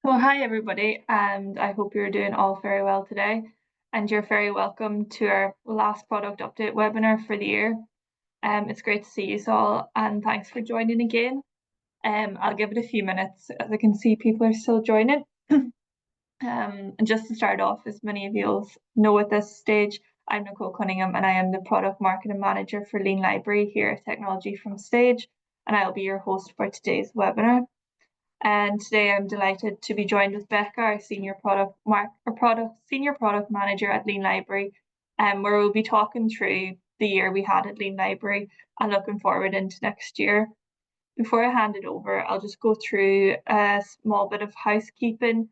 So hi everybody, and I hope you're doing all very well today. And you're very welcome to our last product update webinar for the year. It's great to see you all, and thanks for joining again. I'll give it a few minutes as I can see people are still joining. And just to start off, as many of you will know at this stage, I'm Nicole Cunningham and I am the Product Marketing Manager for Lean Library here at Technology from Stage, and I'll be your host for today's webinar. And today I'm delighted to be joined with Becca, our senior product manager at Lean Library, where we'll be talking through the year we had at Lean Library and looking forward into next year. Before I hand it over, I'll just go through a small bit of housekeeping.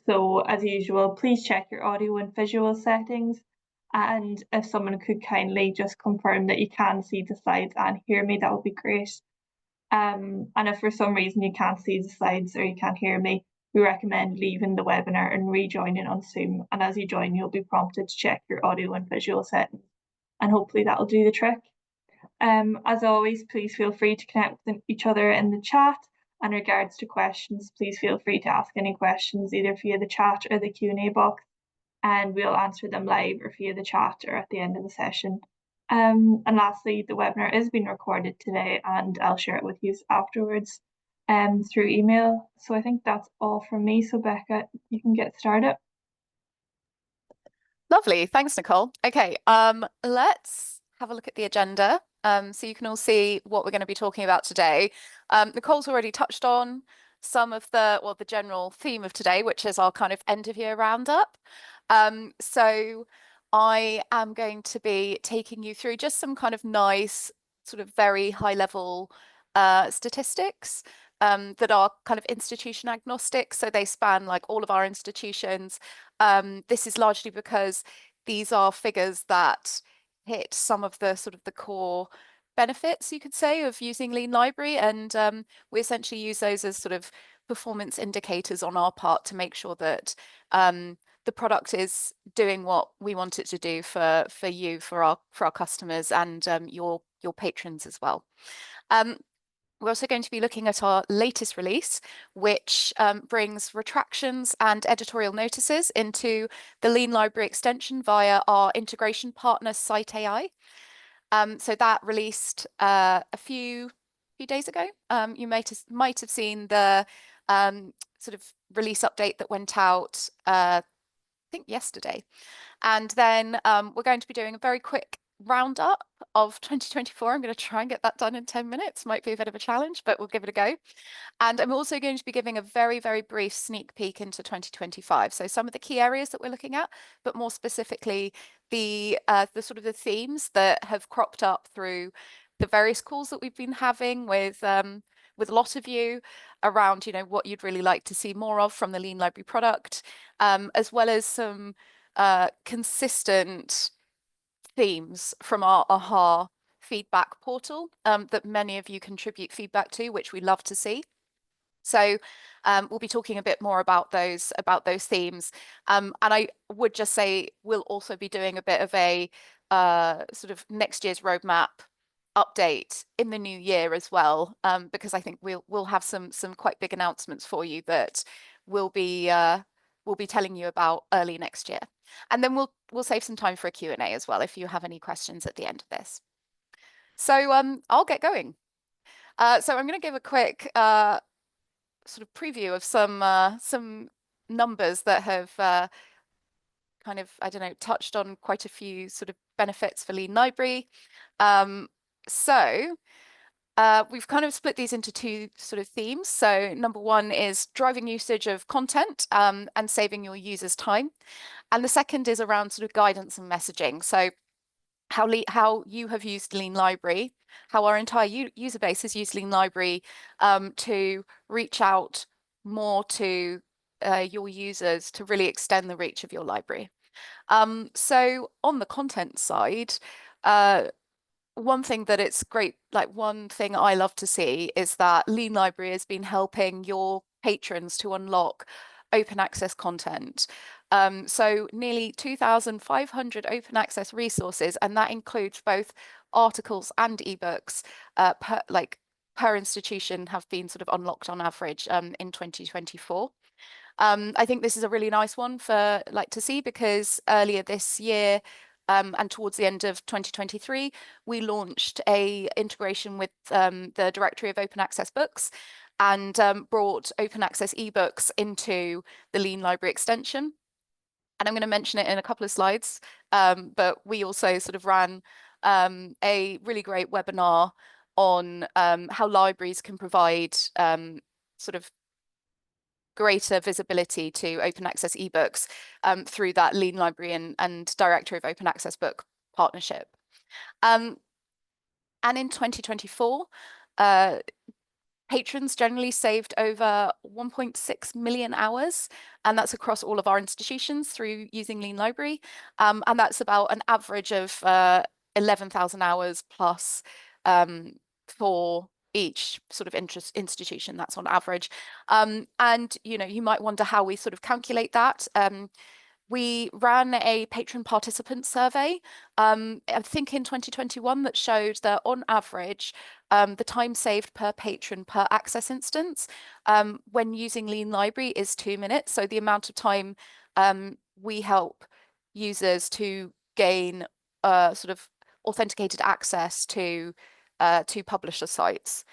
So as usual, please check your audio and visual settings. And if someone could kindly just confirm that you can see the slides and hear me, that would be great. And if for some reason you can't see the slides or you can't hear me, we recommend leaving the webinar and rejoining on Zoom. And as you join, you'll be prompted to check your audio and visual settings. And hopefully that'll do the trick. As always, please feel free to connect with each other in the chat. And in regards to questions, please feel free to ask any questions either via the chat or the Q&A box, and we'll answer them live or via the chat or at the end of the session. And lastly, the webinar is being recorded today and I'll share it with you afterwards through email. So I think that's all from me. So Becca, you can get started. Lovely. Thanks, Nicole. Okay, let's have a look at the agenda so you can all see what we're going to be talking about today. Nicole's already touched on some of the general theme of today, which is our kind of end of year roundup. So I am going to be taking you through just some kind of nice, sort of very high level statistics that are kind of institution agnostic. So they span like all of our institutions. This is largely because these are figures that hit some of the sort of the core benefits, you could say, of using Lean Library. And we essentially use those as sort of performance indicators on our part to make sure that the product is doing what we want it to do for you, for our customers, and your patrons as well. We're also going to be looking at our latest release, which brings retractions and editorial notices into the Lean Library extension via our integration partner, Site AI. So that released a few days ago. You might have seen the sort of release update that went out, I think yesterday. And then we're going to be doing a very quick roundup of 2024. I'm going to try and get that done in 10 minutes. Might be a bit of a challenge, but we'll give it a go. And I'm also going to be giving a very, very brief sneak peek into 2025. So some of the key areas that we're looking at, but more specifically, the sort of the themes that have cropped up through the various calls that we've been having with a lot of you around, what you'd really like to see more of from the Lean Library product, as well as some consistent themes from our AHA feedback portal that many of you contribute feedback to, which we love to see. So we'll be talking a bit more about those themes. And I would just say we'll also be doing a bit of a sort of next year's roadmap update in the new year as well, because I think we'll have some quite big announcements for you that we'll be telling you about early next year. And then we'll save some time for a Q&A as well if you have any questions at the end of this. So I'll get going. So I'm going to give a quick sort of preview of some numbers that have kind of, I don't know, touched on quite a few sort of benefits for Lean Library. So we've kind of split these into two sort of themes. So number one is driving usage of content and saving your users time. And the second is around sort of guidance and messaging. So how you have used Lean Library, how our entire user base has used Lean Library to reach out more to your users to really extend the reach of your library. So on the content side, one thing that it's great, like one thing I love to see is that Lean Library has been helping your patrons to unlock open access content. So nearly 2,500 open access resources, and that includes both articles and ebooks, per institution have been sort of unlocked on average in 2024. I think this is a really nice one for to see, because earlier this year and towards the end of 2023, we launched a integration with the Directory of Open Access Books and brought open access ebooks into the Lean Library extension. And I'm going to mention it in a couple of slides, but we also sort of ran a really great webinar on how libraries can provide sort of greater visibility to open access ebooks through that Lean Library and Directory of Open Access Book partnership. And in 2024, patrons generally saved over 1.6 million hours, and that's across all of our institutions through using Lean Library. And that's about an average of 11,000 hours plus for each sort of institution. That's on average. And you might wonder how we sort of calculate that. We ran a patron participant survey, I think in 2021, that showed that on average, the time saved per patron per access instance when using Lean Library is 2 minutes. So the amount of time we help users to gain sort of authenticated access to publisher sites.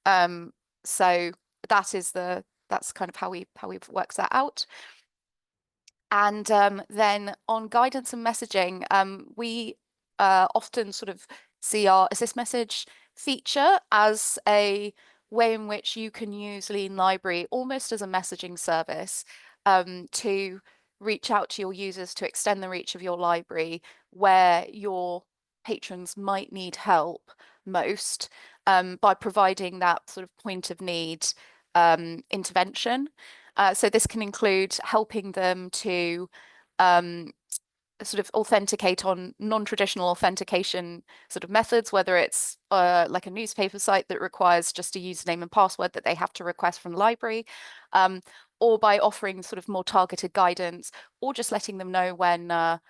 So that's kind of how we've worked that out. And then on guidance and messaging, we often sort of see our assist message feature as a way in which you can use Lean Library almost as a messaging service to reach out to your users, to extend the reach of your library where your patrons might need help most by providing that sort of point of need intervention. So this can include helping them to sort of authenticate on non-traditional authentication sort of methods, whether it's like a newspaper site that requires just a username and password that they have to request from the library, or by offering sort of more targeted guidance, or just letting them know when the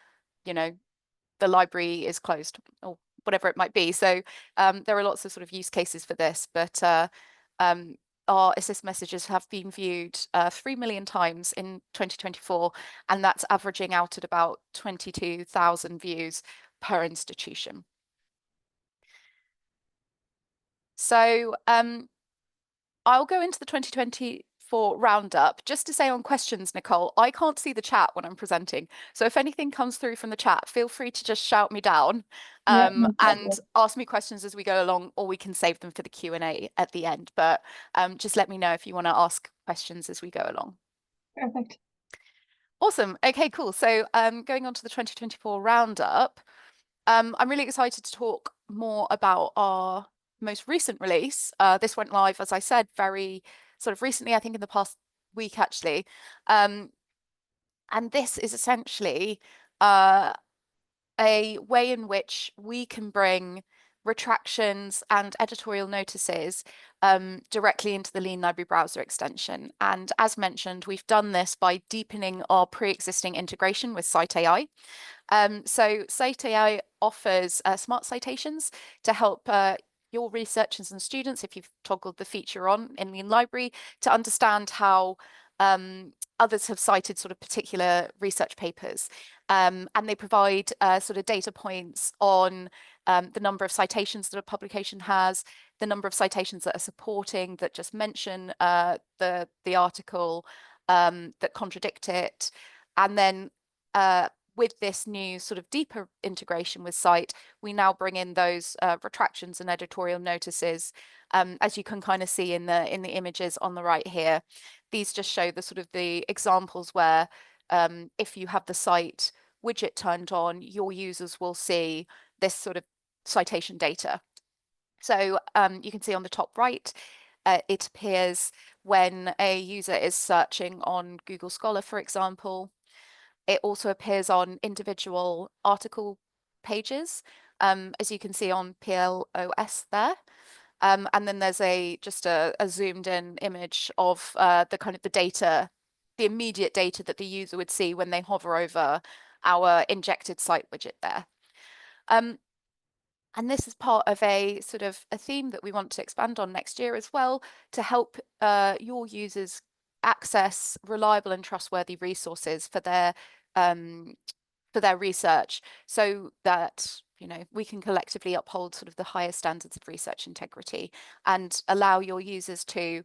library is closed or whatever it might be. So there are lots of sort of use cases for this, but our assist messages have been viewed 3 million times in 2024, and that's averaging out at about 22,000 views per institution. So I'll go into the 2024 roundup. Just to say on questions, Nicole, I can't see the chat when I'm presenting. So if anything comes through from the chat, feel free to just shout me down and ask me questions as we go along, or we can save them for the Q&A at the end. But just let me know if you want to ask questions as we go along. Perfect. Awesome. Okay, cool. So going on to the 2024 roundup, I'm really excited to talk more about our most recent release. This went live, as I said, very sort of recently, I think in the past week, actually. And this is essentially a way in which we can bring retractions and editorial notices directly into the Lean Library browser extension. And as mentioned, we've done this by deepening our pre-existing integration with CiteAI. So CiteAI offers smart citations to help your researchers and students, if you've toggled the feature on in Lean Library, to understand how others have cited sort of particular research papers. And they provide sort of data points on the number of citations that a publication has, the number of citations that are supporting, that just mention the article, that contradict it. And then with this new sort of deeper integration with Cite, we now bring in those retractions and editorial notices, as you can kind of see in the images on the right here. These just show the sort of the examples where if you have the Cite widget turned on, your users will see this sort of citation data. So you can see on the top right, it appears when a user is searching on Google Scholar, for example. It also appears on individual article pages, as you can see on PLOS there. And then there's just a zoomed in image of the kind of the data, the immediate data that the user would see when they hover over our injected Cite widget there. And this is part of a sort of a theme that we want to expand on next year as well, to help your users access reliable and trustworthy resources for their research, so that we can collectively uphold sort of the highest standards of research integrity and allow your users to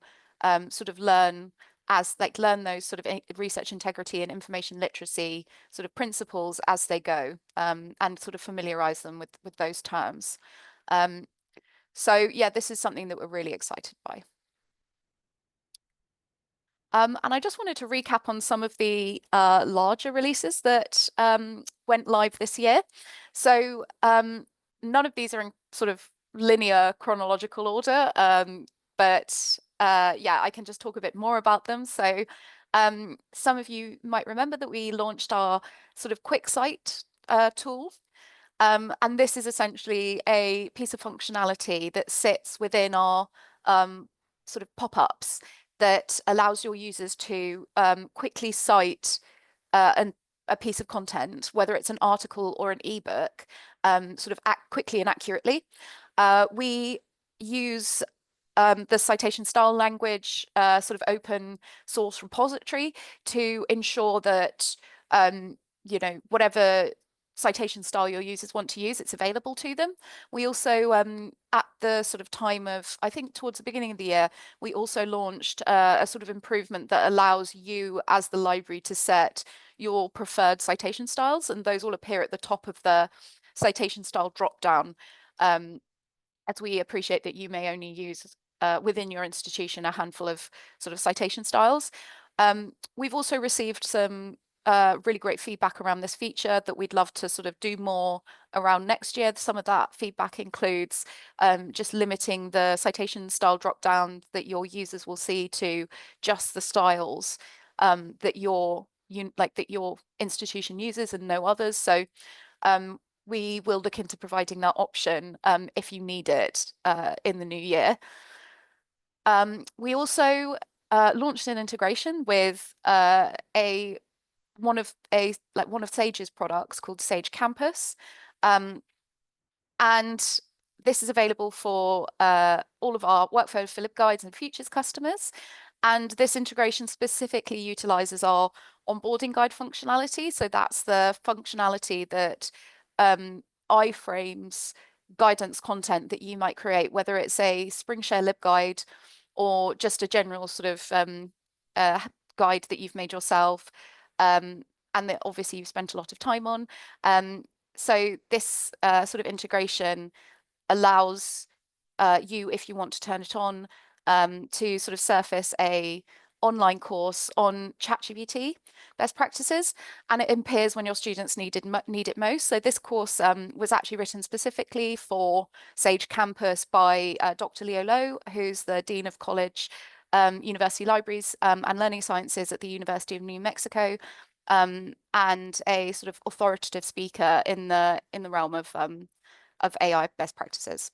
sort of learn those sort of research integrity and information literacy sort of principles as they go, and sort of familiarize them with those terms. So yeah, this is something that we're really excited by. And I just wanted to recap on some of the larger releases that went live this year. So none of these are in sort of linear chronological order, but yeah, I can just talk a bit more about them. So some of you might remember that we launched our sort of QuickSight tool. And this is essentially a piece of functionality that sits within our sort of pop-ups that allows your users to quickly cite a piece of content, whether it's an article or an ebook, sort of quickly and accurately. We use the citation style language sort of open source repository to ensure that whatever citation style your users want to use, it's available to them. We also, at the sort of time of, I think towards the beginning of the year, we also launched a sort of improvement that allows you as the library to set your preferred citation styles, and those will appear at the top of the citation style dropdown, as we appreciate that you may only use within your institution a handful of sort of citation styles. We've also received some really great feedback around this feature that we'd love to sort of do more around next year. Some of that feedback includes just limiting the citation style dropdown that your users will see to just the styles that your institution uses and no others. So we will look into providing that option if you need it in the new year. We also launched an integration with one of Sage's products called Sage Campus, and this is available for all of our Workflow for LibGuides and Futures customers. And this integration specifically utilizes our onboarding guide functionality. So that's the functionality that iframes guidance content that you might create, whether it's a SpringShare LibGuide or just a general sort of guide that you've made yourself, and that obviously you've spent a lot of time on. So this sort of integration allows you, if you want to turn it on, to sort of surface a online course on ChatGPT best practices, and it appears when your students need it most. So this course was actually written specifically for Sage Campus by Dr. Leo Lowe, who's the Dean of College, University Libraries and Learning Sciences at the University of New Mexico, and a sort of authoritative speaker in the realm of AI best practices.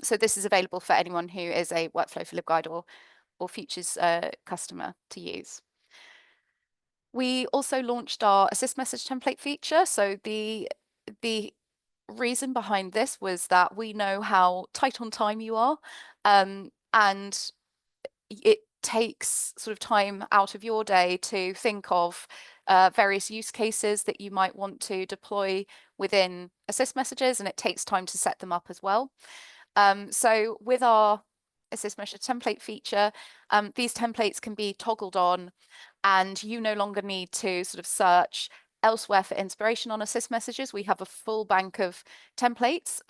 So this is available for anyone who is a Workflow for LibGuide or Futures customer to use. We also launched our Assist Message template feature. So the reason behind this was that we know how tight on time you are, and it takes sort of time out of your day to think of various use cases that you might want to deploy within Assist Messages, and it takes time to set them up as well. So with our Assist Message template feature, these templates can be toggled on, and you no longer need to sort of search elsewhere for inspiration on Assist Messages. We have a full bank of templates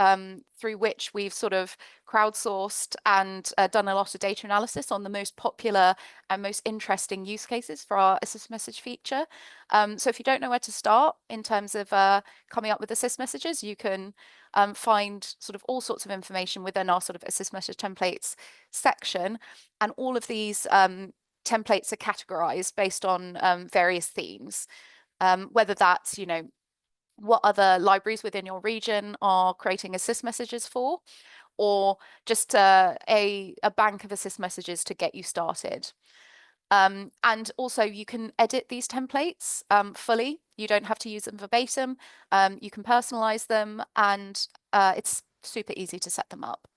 through which we've sort of crowdsourced and done a lot of data analysis on the most popular and most interesting use cases for our Assist Message feature. So if you don't know where to start in terms of coming up with Assist Messages, you can find sort of all sorts of information within our sort of Assist Message templates section. And all of these templates are categorized based on various themes. Whether that's, what other libraries within your region are creating Assist Messages for, or just a bank of Assist Messages to get you started. And also you can edit these templates fully You don't have to use them verbatim. You can personalize them, and it's super easy to set them up.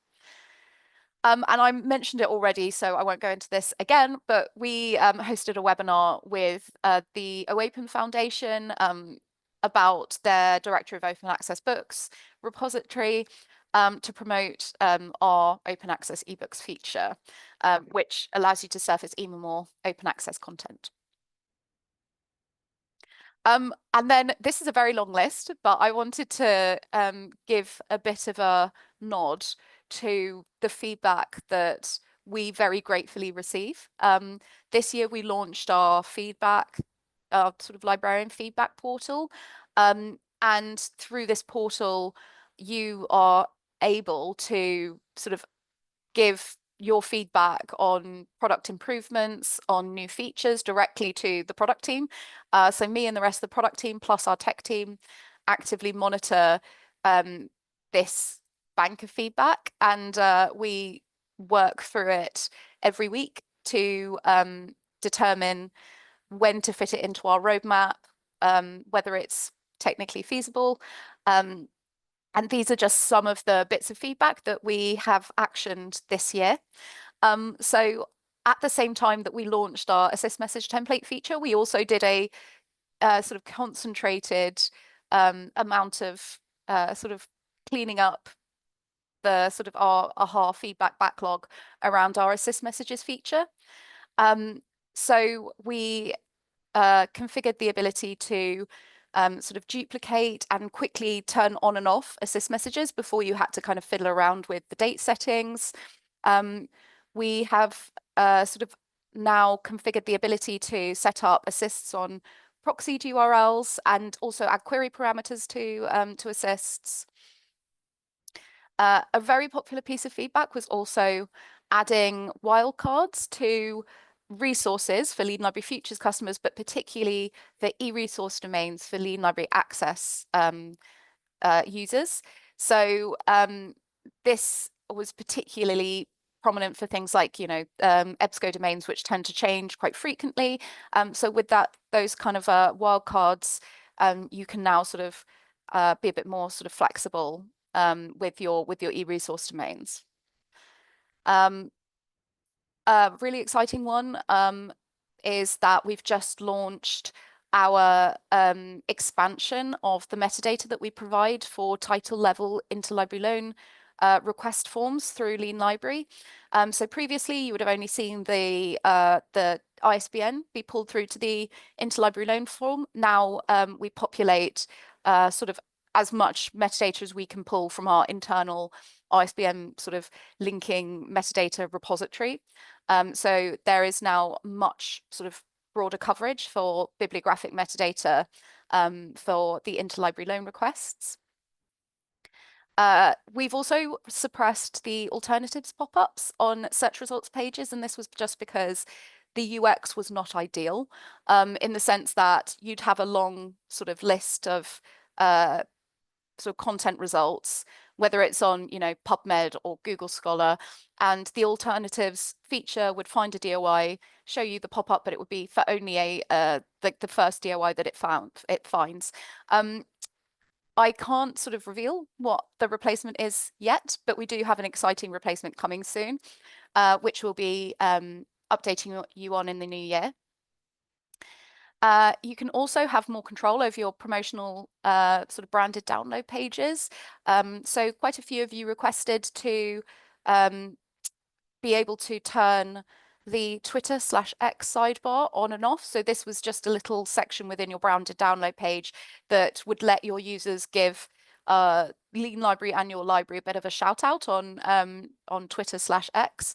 And I mentioned it already, so I won't go into this again, but we hosted a webinar with the OAPEN Foundation about their Directory of Open Access Books repository to promote our open access ebooks feature, which allows you to surface even more open access content. And then this is a very long list, but I wanted to give a bit of a nod to the feedback that we very gratefully receive. This year we launched our feedback, sort of librarian feedback portal. And through this portal, you are able to sort of give your feedback on product improvements, on new features directly to the product team. So me and the rest of the product team plus our tech team actively monitor this bank of feedback, and we work through it every week to determine when to fit it into our roadmap, whether it's technically feasible. And these are just some of the bits of feedback that we have actioned this year. So at the same time that we launched our assist message template feature, we also did a sort of concentrated amount of sort of cleaning up the sort of our AHA feedback backlog around our assist messages feature. So we configured the ability to sort of duplicate and quickly turn on and off assist messages before you had to kind of fiddle around with the date settings. We have sort of now configured the ability to set up assists on proxied URLs and also add query parameters to assists. A very popular piece of feedback was also adding wildcards to resources for Lean Library Futures customers, but particularly the e-resource domains for Lean Library Access users. So this was particularly prominent for things like, you know, EBSCO domains, which tend to change quite frequently. So with those kind of wildcards, you can now sort of be a bit more sort of flexible with your e-resource domains. A really exciting one is that we've just launched our expansion of the metadata that we provide for title level interlibrary loan request forms through Lean Library. So previously you would have only seen the ISBN be pulled through to the interlibrary loan form. Now we populate sort of as much metadata as we can pull from our internal ISBN sort of linking metadata repository. So there is now much sort of broader coverage for bibliographic metadata for the interlibrary loan requests. We've also suppressed the alternatives pop-ups on search results pages, and this was just because the UX was not ideal in the sense that you'd have a long sort of list of sort of content results, whether it's on, you know, PubMed or Google Scholar, and the alternatives feature would find a DOI, show you the pop-up, but it would be for only like the first DOI that it finds. I can't sort of reveal what the replacement is yet, but we do have an exciting replacement coming soon, which we'll be updating you on in the new year. You can also have more control over your promotional sort of branded download pages. So quite a few of you requested to be able to turn the Twitter/X sidebar on and off. So this was just a little section within your branded download page that would let your users give Lean Library and your library a bit of a shout out on Twitter/X.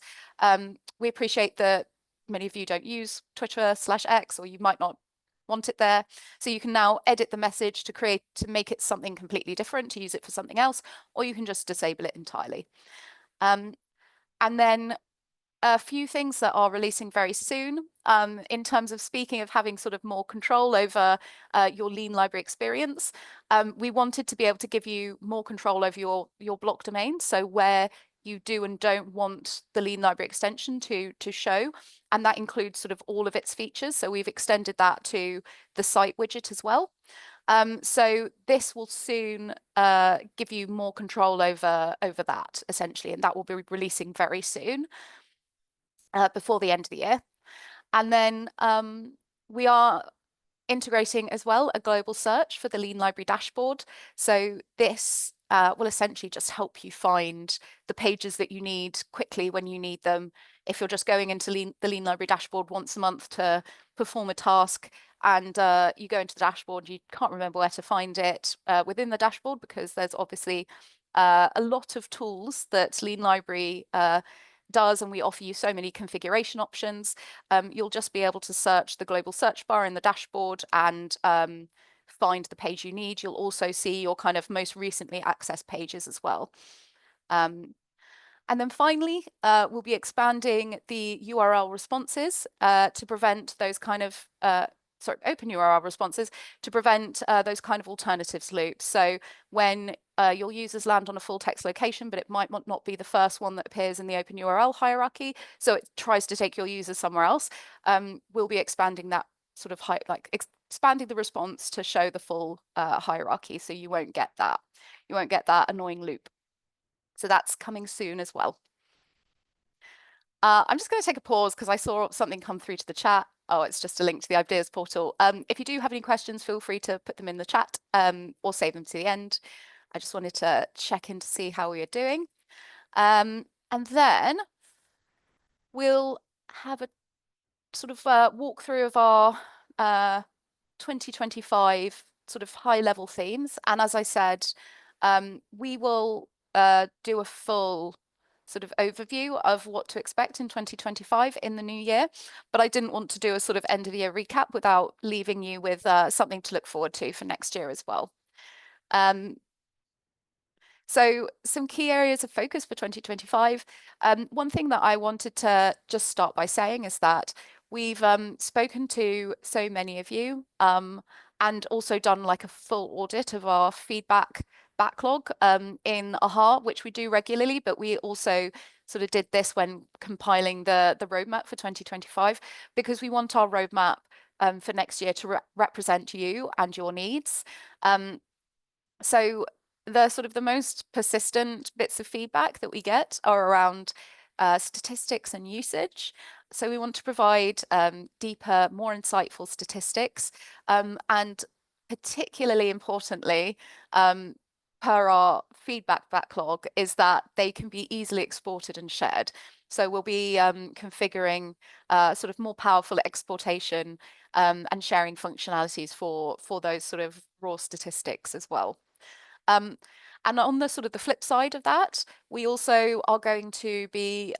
We appreciate that many of you don't use Twitter/X, or you might not want it there. So you can now edit the message to make it something completely different, to use it for something else, or you can just disable it entirely. And then a few things that are releasing very soon in terms of speaking of having sort of more control over your Lean Library experience. We wanted to be able to give you more control over your block domain. So where you do and don't want the Lean Library extension to show, and that includes sort of all of its features. So we've extended that to the site widget as well. So this will soon give you more control over that, essentially, and that will be releasing very soon, before the end of the year. And then we are integrating as well a global search for the Lean Library dashboard. So this will essentially just help you find the pages that you need quickly when you need them. If you're just going into the Lean Library dashboard once a month to perform a task, and you go into the dashboard, you can't remember where to find it within the dashboard, because there's obviously a lot of tools that Lean Library does, and we offer you so many configuration options. You'll just be able to search the global search bar in the dashboard and find the page you need. You'll also see your kind of most recently accessed pages as well. And then finally, we'll be expanding the URL responses to prevent those kind of open URL responses to prevent those kind of alternatives loops. So when your users land on a full text location, but it might not be the first one that appears in the open URL hierarchy, so it tries to take your users somewhere else, we'll be expanding that sort of expanding the response to show the full hierarchy, so you won't get that. You won't get that annoying loop. So that's coming soon as well. I'm just going to take a pause because I saw something come through to the chat. Oh, it's just a link to the ideas portal. If you do have any questions, feel free to put them in the chat or save them to the end. I just wanted to check in to see how we are doing. And then we'll have a sort of walkthrough of our 2025 sort of high level themes. And as I said, we will do a full sort of overview of what to expect in 2025 in the new year, but I didn't want to do a sort of end of year recap without leaving you with something to look forward to for next year as well. So some key areas of focus for 2025. One thing that I wanted to just start by saying is that we've spoken to so many of you and also done like a full audit of our feedback backlog in AHA, which we do regularly, but we also sort of did this when compiling the roadmap for 2025, because we want our roadmap for next year to represent you and your needs. So the sort of the most persistent bits of feedback that we get are around statistics and usage. So we want to provide deeper, more insightful statistics, and particularly importantly, per our feedback backlog, is that they can be easily exported and shared. So we'll be configuring sort of more powerful exportation and sharing functionalities for those sort of raw statistics as well. And on the sort of the flip side of that, we also are going to be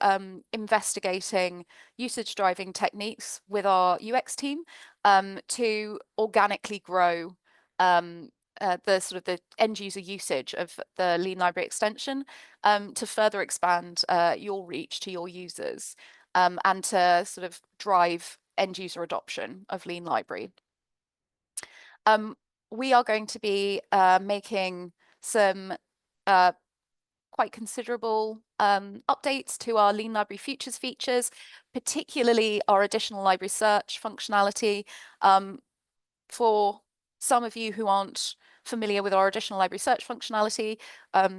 investigating usage driving techniques with our UX team to organically grow the sort of the end user usage of the Lean Library extension to further expand your reach to your users and to sort of drive end user adoption of Lean Library. We are going to be making some quite considerable updates to our Lean Library Futures features, particularly our additional library search functionality. For some of you who aren't familiar with our additional library search functionality,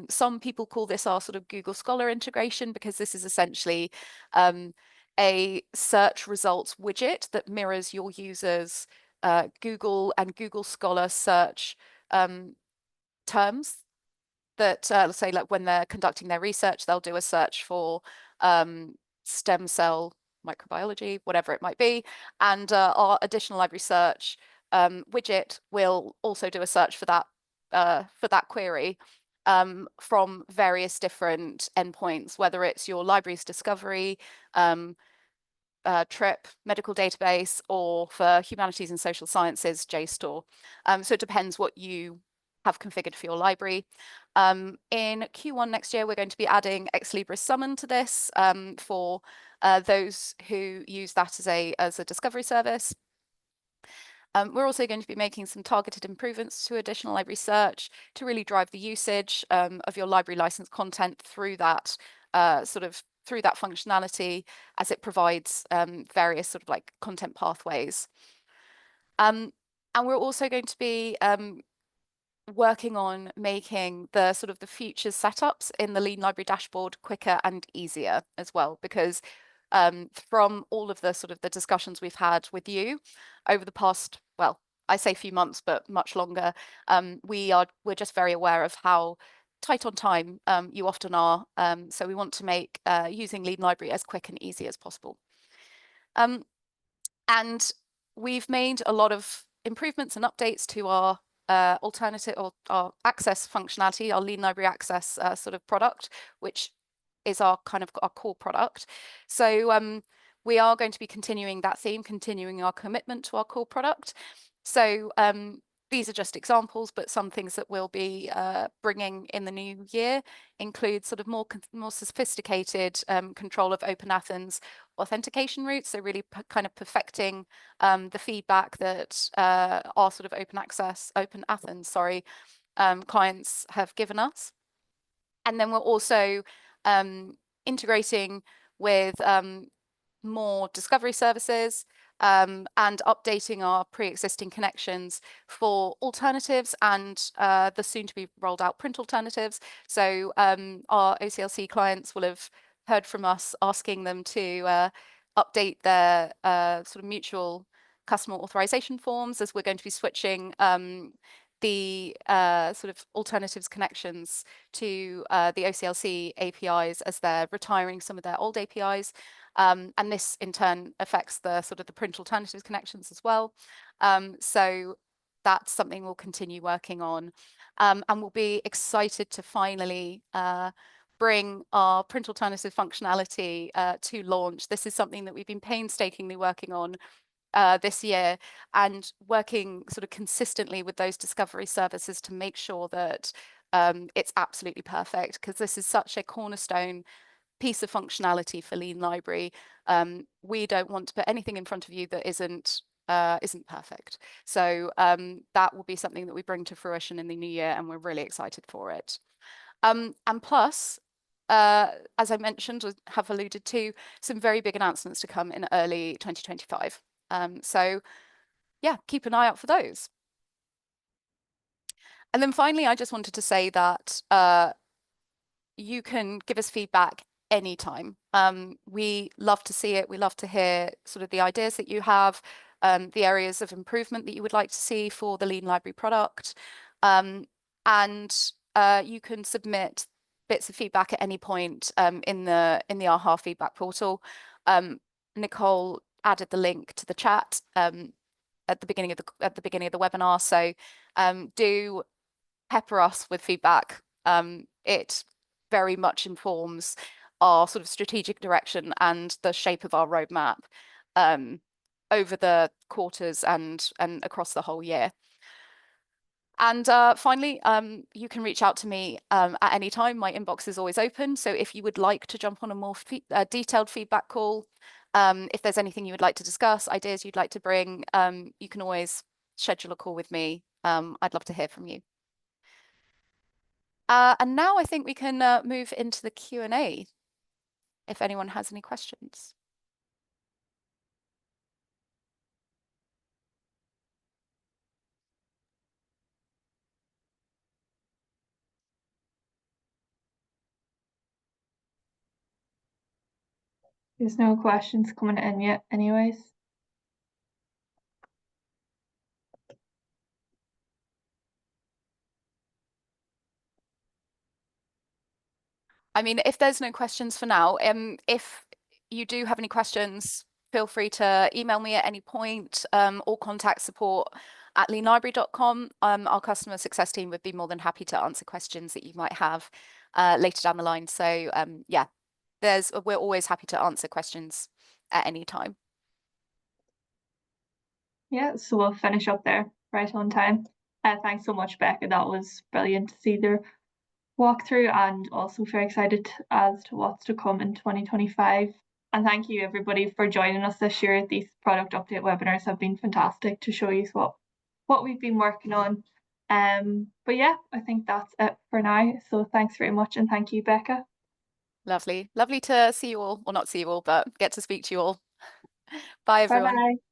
some people call this our sort of Google Scholar integration, because this is essentially a search results widget that mirrors your users' Google and Google Scholar search terms that, let's say, like when they're conducting their research, they'll do a search for stem cell microbiology, whatever it might be, and our additional library search widget will also do a search for that query from various different endpoints, whether it's your library's discovery, TRIP, medical database, or for humanities and social sciences, JSTOR. So it depends what you have configured for your library. In Q1 next year, we're going to be adding Ex Libris Summon to this for those who use that as a discovery service. We're also going to be making some targeted improvements to additional library search to really drive the usage of your library license content through that sort of through that functionality as it provides various sort of like content pathways. And we're also going to be working on making the sort of the futures setups in the Lean Library dashboard quicker and easier as well, because from all of the sort of the discussions we've had with you over the past, well, I say few months, but much longer, we're just very aware of how tight on time you often are. So we want to make using Lean Library as quick and easy as possible. And we've made a lot of improvements and updates to our alternative or our access functionality, our Lean Library Access sort of product, which is our kind of our core product. So we are going to be continuing that theme, continuing our commitment to our core product. So these are just examples, but some things that we'll be bringing in the new year include sort of more sophisticated control of Open Athens authentication routes. So really kind of perfecting the feedback that our sort of Open Athens, clients have given us. And then we're also integrating with more discovery services and updating our pre-existing connections for alternatives and the soon to be rolled out print alternatives. So our OCLC clients will have heard from us asking them to update their sort of mutual customer authorization forms, as we're going to be switching the sort of alternatives connections to the OCLC APIs as they're retiring some of their old APIs. And this in turn affects the sort of the print alternatives connections as well. So that's something we'll continue working on. And we'll be excited to finally bring our print alternative functionality to launch. This is something that we've been painstakingly working on this year, and working sort of consistently with those discovery services to make sure that it's absolutely perfect, because this is such a cornerstone piece of functionality for Lean Library. We don't want to put anything in front of you that isn't perfect. So that will be something that we bring to fruition in the new year, and we're really excited for it. And plus, as I mentioned, or have alluded to, some very big announcements to come in early 2025. So yeah, keep an eye out for those. And then finally, I just wanted to say that you can give us feedback anytime. We love to see it. We love to hear sort of the ideas that you have, the areas of improvement that you would like to see for the Lean Library product. And you can submit bits of feedback at any point in the AHA feedback portal. Nicole added the link to the chat at the beginning of the webinar. So do pepper us with feedback. It very much informs our sort of strategic direction and the shape of our roadmap over the quarters and across the whole year. And finally, you can reach out to me at any time. My inbox is always open. So if you would like to jump on a more detailed feedback call, if there's anything you would like to discuss, ideas you'd like to bring, you can always schedule a call with me. I'd love to hear from you. And now I think we can move into the Q&A if anyone has any questions. There's no questions coming in yet anyways. I mean, if there's no questions for now, if you do have any questions, feel free to email me at any point or contact support@leanlibrary.com. Our customer success team would be more than happy to answer questions that you might have later down the line. So yeah, we're always happy to answer questions at any time. Yeah, so we'll finish up there right on time. Thanks so much, Becca. That was brilliant to see the walkthrough, and also very excited as to what's to come in 2025. And thank you everybody for joining us this year. These product update webinars have been fantastic to show you what we've been working on. But yeah, I think that's it for now. So thanks very much, and thank you, Becca. Lovely. Lovely to see you all, or not see you all, but get to speak to you all. Bye, Bye everyone. bye.